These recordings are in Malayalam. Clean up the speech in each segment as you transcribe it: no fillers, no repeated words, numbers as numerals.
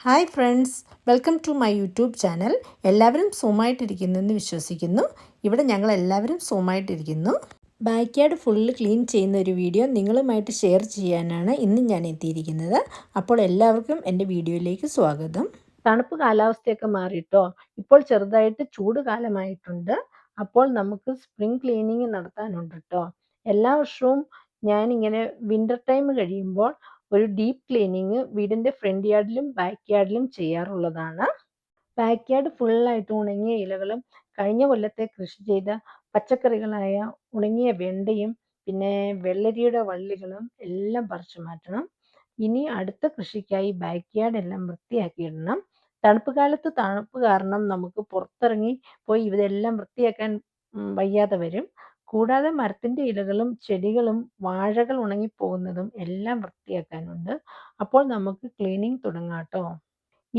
Hi friends, welcome to my YouTube channel. എല്ലാവരും സുഖമായിട്ടിരിക്കുന്നെന്ന് വിശ്വസിക്കുന്നു. ഇവിടെ ഞങ്ങൾ എല്ലാവരും സുഖമായിട്ടിരിക്കുന്നു. ബാക്ക് യാർഡ് ഫുള്ള് ക്ലീൻ ചെയ്യുന്ന ഒരു വീഡിയോ നിങ്ങളുമായിട്ട് ഷെയർ ചെയ്യാനാണ് ഇന്ന് ഞാൻ എത്തിയിരിക്കുന്നത്. അപ്പോൾ എല്ലാവർക്കും എൻ്റെ വീഡിയോയിലേക്ക് സ്വാഗതം. തണുപ്പ് കാലാവസ്ഥയൊക്കെ മാറിയിട്ടോ, ഇപ്പോൾ ചെറുതായിട്ട് ചൂട് കാലമായിട്ടുണ്ട്. അപ്പോൾ നമുക്ക് സ്പ്രിംഗ് ക്ലീനിങ് നടത്താനുണ്ട് കേട്ടോ. എല്ലാ വർഷവും ഞാനിങ്ങനെ വിൻ്റർ ടൈം കഴിയുമ്പോൾ ഒരു ഡീപ്പ് ക്ലീനിങ് വീടിൻ്റെ ഫ്രണ്ട് യാർഡിലും ബാക്ക് യാർഡിലും ചെയ്യാറുള്ളതാണ്. ബാക്ക് യാർഡ് ഫുള്ളായിട്ട് ഉണങ്ങിയ ഇലകളും കഴിഞ്ഞ കൊല്ലത്തെ കൃഷി ചെയ്ത പച്ചക്കറികളായ ഉണങ്ങിയ വെണ്ടയും പിന്നെ വെള്ളരിയുടെ വള്ളികളും എല്ലാം പറിച്ചു മാറ്റണം. ഇനി അടുത്ത കൃഷിക്കായി ബാക്ക് യാർഡ് എല്ലാം വൃത്തിയാക്കിയിടണം. തണുപ്പ് കാലത്ത് തണുപ്പ് കാരണം നമുക്ക് പുറത്തിറങ്ങി പോയി ഇതെല്ലാം വൃത്തിയാക്കാൻ വയ്യാതെ വരും. കൂടാതെ മരത്തിൻ്റെ ഇലകളും ചെടികളും വാഴകൾ ഉണങ്ങിപ്പോകുന്നതും എല്ലാം വൃത്തിയാക്കാനുണ്ട്. അപ്പോൾ നമുക്ക് ക്ലീനിങ് തുടങ്ങാം ട്ടോ.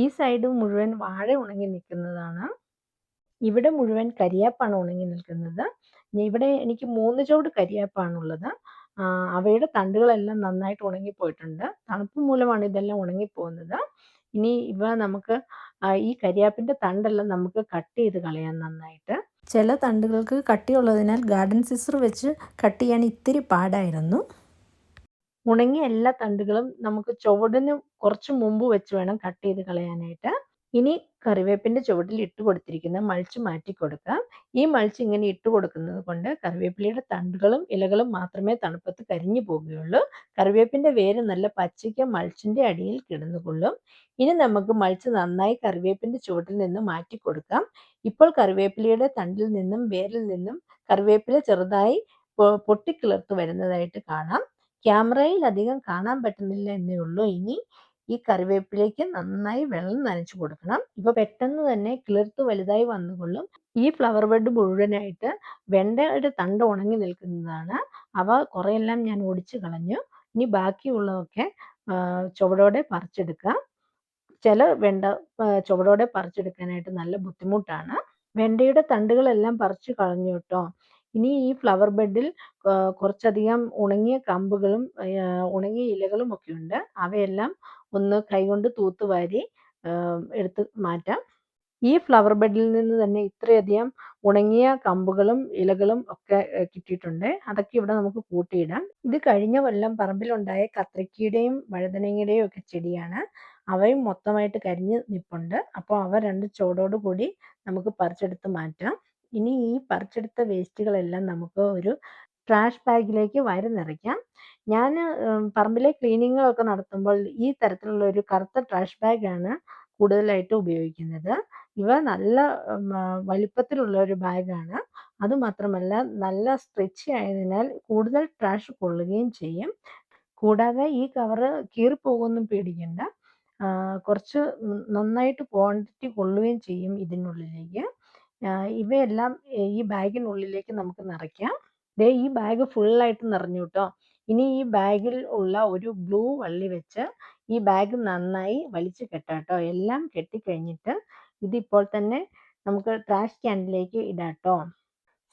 ഈ സൈഡ് മുഴുവൻ വാഴ ഉണങ്ങി നിൽക്കുന്നതാണ്. ഇവിടെ മുഴുവൻ കരിയാപ്പാണ് ഉണങ്ങി നിൽക്കുന്നത്. ഇവിടെ എനിക്ക് 3 ചുവട് കരിയാപ്പാണുള്ളത്. അവയുടെ തണ്ടുകളെല്ലാം നന്നായിട്ട് ഉണങ്ങിപ്പോയിട്ടുണ്ട്. തണുപ്പ് മൂലമാണ് ഇതെല്ലാം ഉണങ്ങിപ്പോകുന്നത്. ഇനി ഇവ നമുക്ക് ഈ കരിയാപ്പിൻ്റെ തണ്ടെല്ലാം നമുക്ക് കട്ട് ചെയ്ത് കളയാം നന്നായിട്ട്. ചില തണ്ടുകൾക്ക് കട്ടിയുള്ളതിനാൽ ഗാർഡൻ സിസർ വെച്ച് കട്ട് ചെയ്യാൻ ഇത്തിരി പാടായിരുന്നു. ഉണങ്ങിയ എല്ലാ തണ്ടുകളും നമുക്ക് ചുവടിന് കുറച്ച് മുമ്പ് വെച്ച് വേണം കട്ട് ചെയ്ത് കളയാനായിട്ട്. ഇനി കറിവേപ്പിൻ്റെ ചുവട്ടിൽ ഇട്ട് കൊടുത്തിരിക്കുന്ന മൾച്ച് മാറ്റി കൊടുക്കാം. ഈ മൾച്ച് ഇങ്ങനെ ഇട്ട് കൊടുക്കുന്നത് കൊണ്ട് കറിവേപ്പിലയുടെ തണ്ടുകളും ഇലകളും മാത്രമേ തണുപ്പത്ത് കരിഞ്ഞു പോകുകയുള്ളൂ. കറിവേപ്പിൻ്റെ വേര് നല്ല പച്ചയ്ക്ക് മൾച്ചിൻ്റെ അടിയിൽ കിടന്നുകൊള്ളും. ഇനി നമുക്ക് മൾച്ച് നന്നായി കറിവേപ്പിൻ്റെ ചുവട്ടിൽ നിന്ന് മാറ്റി കൊടുക്കാം. ഇപ്പോൾ കറിവേപ്പിലയുടെ തണ്ടിൽ നിന്നും വേരിൽ നിന്നും കറിവേപ്പില ചെറുതായി പൊട്ടിക്കിളിർത്ത് വരുന്നതായിട്ട് കാണാം. ക്യാമറയിൽ അധികം കാണാൻ പറ്റുന്നില്ല എന്നേ ഉള്ളൂ. ഇനി ഈ കറിവേപ്പിലേക്ക് നന്നായി വെള്ളം നനച്ചു കൊടുക്കണം. ഇപ്പൊ പെട്ടെന്ന് തന്നെ കിളിർത്ത് വലുതായി വന്നുകൊള്ളും. ഈ ഫ്ലവർ ബെഡ് മുഴുവനായിട്ട് വെണ്ടയുടെ തണ്ട് ഉണങ്ങി നിൽക്കുന്നതാണ്. അവ കുറെയെല്ലാം ഞാൻ ഒടിച്ചു കളഞ്ഞു. ഇനി ബാക്കിയുള്ളതൊക്കെ ചുവടോടെ പറിച്ചെടുക്കാം. ചില വെണ്ട ചുവടോടെ പറിച്ചെടുക്കാനായിട്ട് നല്ല ബുദ്ധിമുട്ടാണ്. വെണ്ടയുടെ തണ്ടുകളെല്ലാം പറിച്ചു കളഞ്ഞു കേട്ടോ. ഇനി ഈ ഫ്ലവർ ബെഡിൽ കുറച്ചധികം ഉണങ്ങിയ കമ്പുകളും ഉണങ്ങിയ ഇലകളും ഒക്കെ ഉണ്ട്. അവയെല്ലാം ഒന്ന് കൈകൊണ്ട് തൂത്തുവാരി എടുത്ത് മാറ്റാം. ഈ ഫ്ലവർ ബെഡിൽ നിന്ന് തന്നെ ഇത്രയധികം ഉണങ്ങിയ കമ്പുകളും ഇലകളും ഒക്കെ കിട്ടിയിട്ടുണ്ട്. അതൊക്കെ ഇവിടെ നമുക്ക് കൂട്ടിയിടാം. ഇത് കഴിഞ്ഞ കൊല്ലം പറമ്പിലുണ്ടായ കത്രിക്കയുടെയും വഴുതനങ്ങയുടെയും ഒക്കെ ചെടിയാണ്. അവയും മൊത്തമായിട്ട് കരിഞ്ഞ് നിൽപ്പുണ്ട്. അപ്പോൾ അവ 2 ചുവടോട് കൂടി നമുക്ക് പറിച്ചെടുത്ത് മാറ്റാം. ഇനി ഈ പറിച്ചെടുത്ത വേസ്റ്റുകളെല്ലാം നമുക്ക് ഒരു ട്രാഷ് ബാഗിലേക്ക് വാരി നിറയ്ക്കാം. ഞാൻ പറമ്പിലെ ക്ലീനിങ്ങുകളൊക്കെ നടത്തുമ്പോൾ ഈ തരത്തിലുള്ള ഒരു കറുത്ത ട്രാഷ് ബാഗാണ് കൂടുതലായിട്ട് ഉപയോഗിക്കുന്നത്. ഇവ നല്ല വലിപ്പത്തിലുള്ള ഒരു ബാഗാണ്. അതുമാത്രമല്ല നല്ല സ്ട്രെച്ചി ആയതിനാൽ കൂടുതൽ ട്രാഷ് കൊള്ളുകയും ചെയ്യും. കൂടാതെ ഈ കവറ് കീറിപ്പോകുമെന്നും പേടിക്കണ്ട. കുറച്ച് നന്നായിട്ട് ക്വാണ്ടിറ്റി കൊള്ളുകയും ചെയ്യും ഇതിനുള്ളിലേക്ക്. ഇവയെല്ലാം ഈ ബാഗിനുള്ളിലേക്ക് നമുക്ക് നിറയ്ക്കാം. ദേ ഈ ബാഗ് ഫുള്ളായിട്ട് നിറഞ്ഞു കേട്ടോ. ഇനി ഈ ബാഗിൽ ഉള്ള ഒരു ബ്ലൂ വള്ളി വെച്ച് ഈ ബാഗ് നന്നായി വലിച്ചു കെട്ടാം കേട്ടോ. എല്ലാം കെട്ടിക്കഴിഞ്ഞിട്ട് ഇതിപ്പോൾ തന്നെ നമുക്ക് ട്രാഷ് ക്യാനിലേക്ക് ഇടാം ട്ടോ.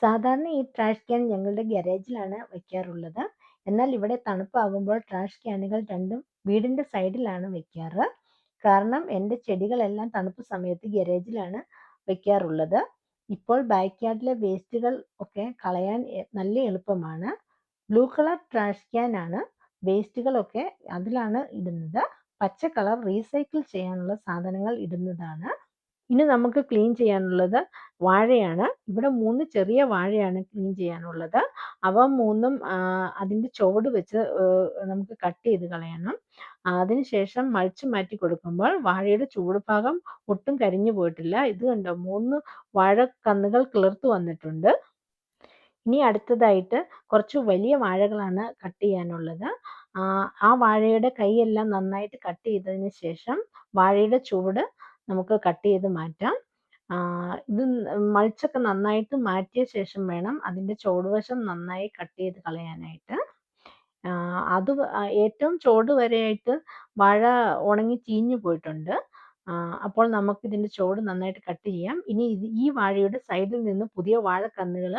സാധാരണ ഈ ട്രാഷ് ക്യാൻ ഞങ്ങളുടെ ഗാരേജിലാണ് വയ്ക്കാറുള്ളത്. എന്നാൽ ഇവിടെ തണുപ്പാകുമ്പോൾ ട്രാഷ് ക്യാനുകൾ രണ്ടും വീടിൻ്റെ സൈഡിലാണ് വയ്ക്കാറ്. കാരണം എൻ്റെ ചെടികളെല്ലാം തണുപ്പ് സമയത്ത് ഗാരേജിലാണ് വയ്ക്കാറുള്ളത്. ഇപ്പോൾ ബാക്ക് യാർഡിലെ വേസ്റ്റുകൾ ഒക്കെ കളയാൻ നല്ല എളുപ്പമാണ്. ബ്ലൂ കളർ ട്രാഷ് ക്യാൻ ആണ്. വേസ്റ്റുകളൊക്കെ അതിലാണ് ഇടുന്നത്. പച്ച കളർ റീസൈക്കിൾ ചെയ്യാനുള്ള സാധനങ്ങൾ ഇടുന്നതാണ്. ഇനി നമുക്ക് ക്ലീൻ ചെയ്യാനുള്ളത് വാഴയാണ്. ഇവിടെ 3 ചെറിയ വാഴയാണ് ക്ലീൻ ചെയ്യാനുള്ളത്. അവ 3ഉം അതിൻ്റെ ചുവട് വെച്ച് നമുക്ക് കട്ട് ചെയ്ത് കളയണം. അതിനുശേഷം മൾച്ച് മാറ്റി കൊടുക്കുമ്പോൾ വാഴയുടെ ചുവട് ഭാഗം ഒട്ടും കരിഞ്ഞു പോയിട്ടില്ല. ഇത് കണ്ടോ, 3 വാഴക്കന്നുകൾ കിളിർത്ത് വന്നിട്ടുണ്ട്. ഇനി അടുത്തതായിട്ട് കുറച്ച് വലിയ വാഴകളാണ് കട്ട് ചെയ്യാനുള്ളത്. ആ വാഴയുടെ കൈയെല്ലാം നന്നായിട്ട് കട്ട് ചെയ്തതിന് ശേഷം വാഴയുടെ ചുവട് നമുക്ക് കട്ട് ചെയ്ത് മാറ്റാം. ഇത് മൾച്ചൊക്കെ നന്നായിട്ട് മാറ്റിയ ശേഷം വേണം അതിൻ്റെ ചുവടുവശം നന്നായി കട്ട് ചെയ്ത് കളയാനായിട്ട്. അത് ഏറ്റവും ചുവട് വരെയായിട്ട് വാഴ ഉണങ്ങി ചീഞ്ഞു പോയിട്ടുണ്ട്. അപ്പോൾ നമുക്ക് ഇതിൻ്റെ ചുവട് നന്നായിട്ട് കട്ട് ചെയ്യാം. ഇനി ഈ വാഴയുടെ സൈഡിൽ നിന്ന് പുതിയ വാഴക്കന്നുകൾ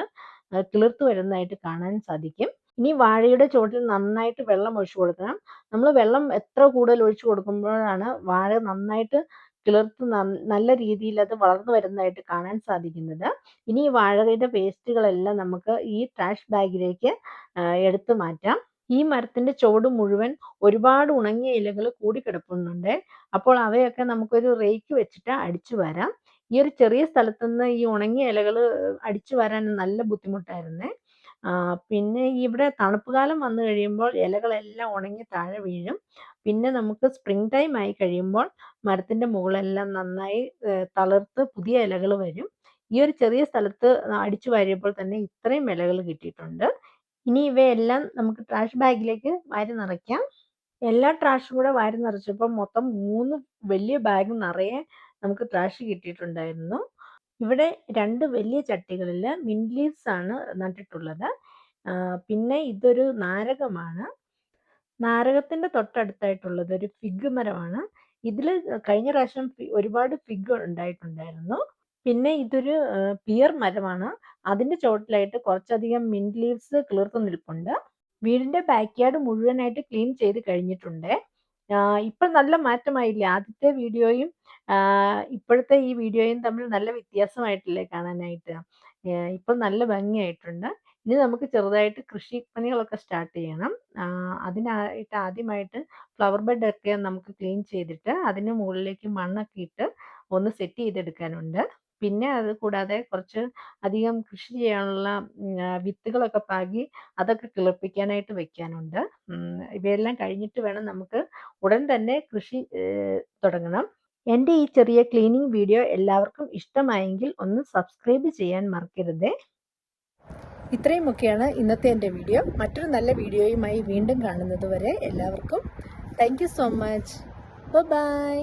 കിളിർത്ത് വരുന്നതായിട്ട് കാണാൻ സാധിക്കും. ഇനി വാഴയുടെ ചുവട്ടിൽ നന്നായിട്ട് വെള്ളം ഒഴിച്ചു കൊടുക്കണം. നമ്മൾ വെള്ളം എത്ര കൂടുതൽ ഒഴിച്ചു കൊടുക്കുമ്പോഴാണ് വാഴ നന്നായിട്ട് കിളിർത്ത് നല്ല രീതിയിൽ അത് വളർന്നു വരുന്നതായിട്ട് കാണാൻ സാധിക്കുന്നത്. ഇനി ഈ വാഴയുടെ വേസ്റ്റുകളെല്ലാം നമുക്ക് ഈ ട്രാഷ് ബാഗിലേക്ക് എടുത്തു മാറ്റാം. ഈ മരത്തിന്റെ ചുവട് മുഴുവൻ ഒരുപാട് ഉണങ്ങിയ ഇലകൾ കൂടിക്കിടപ്പുന്നുണ്ട്. അപ്പോൾ അവയൊക്കെ നമുക്കൊരു റേക്ക് വെച്ചിട്ട് അടിച്ചു വാരാം. ഈ ഒരു ചെറിയ സ്ഥലത്തുനിന്ന് ഈ ഉണങ്ങിയ ഇലകൾ അടിച്ചു വാരാൻ നല്ല ബുദ്ധിമുട്ടായിരുന്നേ. പിന്നെ ഇവിടെ തണുപ്പ് കാലം വന്നു കഴിയുമ്പോൾ ഇലകളെല്ലാം ഉണങ്ങി താഴെ വീഴും. പിന്നെ നമുക്ക് സ്പ്രിംഗ് ടൈം ആയി കഴിയുമ്പോൾ മരത്തിന്റെ മുകളെല്ലാം നന്നായി തളിർത്ത് പുതിയ ഇലകൾ വരും. ഈ ഒരു ചെറിയ സ്ഥലത്ത് അടിച്ചു വാരിയപ്പോൾ തന്നെ ഇത്രയും ഇലകൾ കിട്ടിയിട്ടുണ്ട്. ഇനി ഇവയെല്ലാം നമുക്ക് ട്രാഷ് ബാഗിലേക്ക് വാരി നിറയ്ക്കാം. എല്ലാ ട്രാഷും കൂടെ വാരി നിറച്ചപ്പോൾ മൊത്തം 3 വലിയ ബാഗ് നിറയെ നമുക്ക് ട്രാഷ് കിട്ടിയിട്ടുണ്ടായിരുന്നു. ഇവിടെ 2 വലിയ ചട്ടികളിൽ മിന്റ് ലീവ്സ് ആണ് നട്ടിട്ടുള്ളത്. പിന്നെ ഇതൊരു നാരകമാണ്. നാരകത്തിന്റെ തൊട്ടടുത്തായിട്ടുള്ളത് ഒരു ഫിഗ് മരമാണ്. ഇതിൽ കഴിഞ്ഞ പ്രാവശ്യം ഒരുപാട് ഫിഗ് ഉണ്ടായിട്ടുണ്ടായിരുന്നു. പിന്നെ ഇതൊരു പിയർ മരമാണ്. അതിന്റെ ചുവട്ടിലായിട്ട് കുറച്ചധികം മിന്റ് ലീവ്സ് കിളിർത്ത് നിൽപ്പുണ്ട്. വീടിന്റെ ബാക്ക്യാർഡ് മുഴുവനായിട്ട് ക്ലീൻ ചെയ്ത് കഴിഞ്ഞിട്ടുണ്ട്. ഇപ്പം നല്ല മാറ്റമായില്ലേ? ആദ്യത്തെ വീഡിയോയും ഇപ്പോഴത്തെ ഈ വീഡിയോയും തമ്മിൽ നല്ല വ്യത്യാസമായിട്ടില്ലേ കാണാനായിട്ട്? ഇപ്പം നല്ല ഭംഗിയായിട്ടുണ്ട്. ഇനി നമുക്ക് ചെറുതായിട്ട് കൃഷിപ്പണികളൊക്കെ സ്റ്റാർട്ട് ചെയ്യണം. അതിനായിട്ട് ആദ്യമായിട്ട് ഫ്ലവർ ബെഡൊക്കെ നമുക്ക് ക്ലീൻ ചെയ്തിട്ട് അതിന് മുകളിലേക്ക് മണ്ണൊക്കെ ഇട്ട് ഒന്ന് സെറ്റ് ചെയ്തെടുക്കാനുണ്ട്. പിന്നെ അത് കൂടാതെ കുറച്ച് അധികം കൃഷി ചെയ്യാനുള്ള വിത്തുകളൊക്കെ പാകി അതൊക്കെ കിളിർപ്പിക്കാനായിട്ട് വെക്കാനുണ്ട്. ഇവയെല്ലാം കഴിഞ്ഞിട്ട് വേണം നമുക്ക് ഉടൻ തന്നെ കൃഷി തുടങ്ങണം. എൻ്റെ ഈ ചെറിയ ക്ലീനിങ് വീഡിയോ എല്ലാവർക്കും ഇഷ്ടമായെങ്കിൽ ഒന്ന് സബ്സ്ക്രൈബ് ചെയ്യാൻ മറക്കരുതേ. ഇത്രയുമൊക്കെയാണ് ഇന്നത്തെ എൻ്റെ വീഡിയോ. മറ്റൊരു നല്ല വീഡിയോയുമായി വീണ്ടും കാണുന്നത് വരെ എല്ലാവർക്കും thank you so much. By.